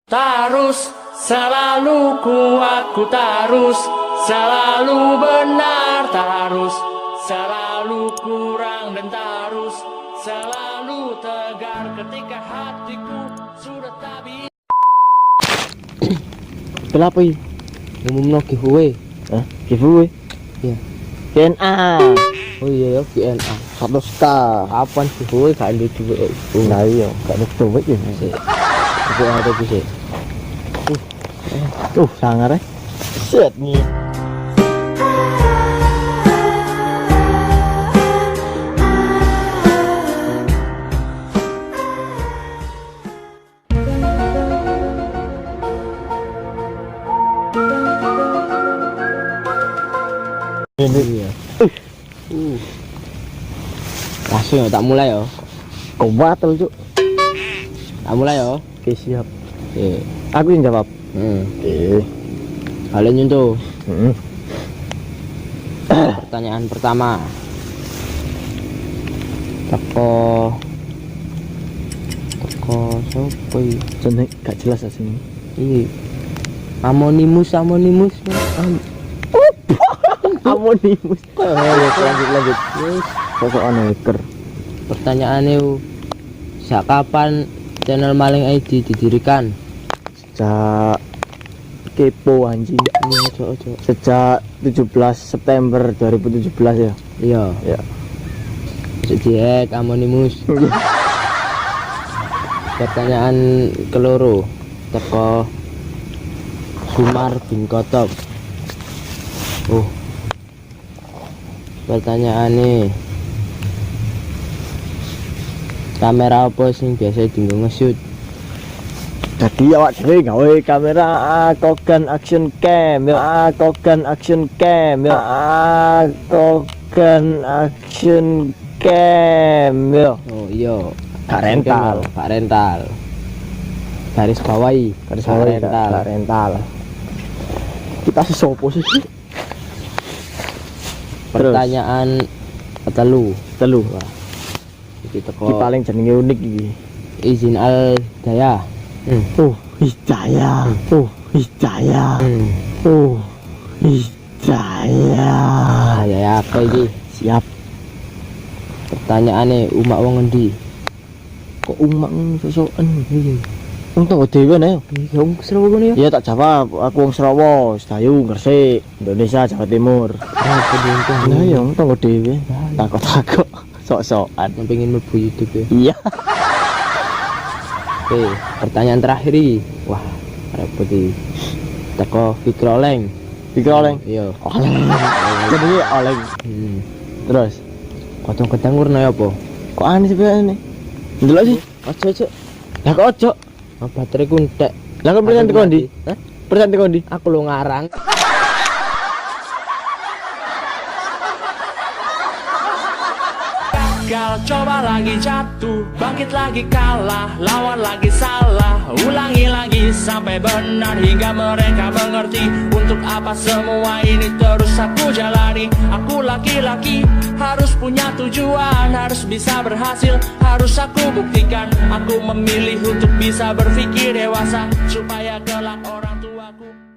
Tarus selalu kuat, ku tarus selalu benar, tarus selalu kurang dan tarus selalu tegar ketika hatiku sudah tak bisa. Kenapa ini? Ngumumno giveaway. Hah? Giveaway? Iya. GNA. Oh iya ya GNA. 100k. Kapan giveaway gak ada duit? Nah iya, gak ada duit ya. Itu ada bisa. Sangar ya. Set nih. Iya. Langsung ya, tak mulai ya. Kau batal cuk. Tak mulai ya. Oke siap. Oke. Aku yang jawab. Oke. Kalian nyentuh. Pertanyaan pertama. Teko sopo iki? Jeneng gak jelas aslinya. Iya. Amonimus. Amonimus. Lanjut. Yes. Sosokan hacker. Pertanyaannya, sejak kapan channel Maling ID didirikan? Sejak kepo anjing. Ojo. Sejak 17 September 2017 ya. Iya. Ya. Sejak Amonimus. Pertanyaan keloro, teko Sumar bin Kotok. Pertanyaannya, kamera apa sing biasa dienggo nge-shoot? Jadi awak dhewe gawe kamera Kogan action cam ya, Kogan action cam ya, Kogan action cam ya. Oh iya, Gak rental. Garis bawahi, Gak rental. Kita sesopo sih? Pertanyaan telu. Wah, Iki iki teko paling jenenge unik iki. izin Al-Daya. Hidayah. Hidayah. Hidayah. Ya apa iki? Siap. Pertanyaannya, umak wong endi? Kok umak sosokan iki? Wong tau dhewe ne. Ya wong Serawa ngono ya. Iya tak jawab, aku wong Serawa, Sedayu, Gresik, Indonesia, Jawa Timur. Nah, ya wong tau dhewe. Takok-takok, sok-sokan. Yang pengen mlebu YouTube ya. Iya. Oke, pertanyaan terakhir iki. Wah, repot iki. Teko Fikri Oleng. Fikri Oleng. Iya. Oleng. Jadi Oleng. Terus, Kocok-kocok warna apa? kok aneh sih ini? Ndelok sih. Ojo. Lah kok ojo? Baterai ku entek. Lah kok persen teko ndi? Hah? Persen teko ndi? Aku lo ngarang. Gagal, coba lagi jatuh, bangkit lagi kalah, lawan lagi salah, ulangi lagi sampai benar hingga mereka mengerti untuk apa semua ini terus aku jalani. Aku laki-laki harus punya tujuan, harus bisa berhasil, harus aku buktikan. Aku memilih untuk bisa berpikir dewasa supaya kelak orang tuaku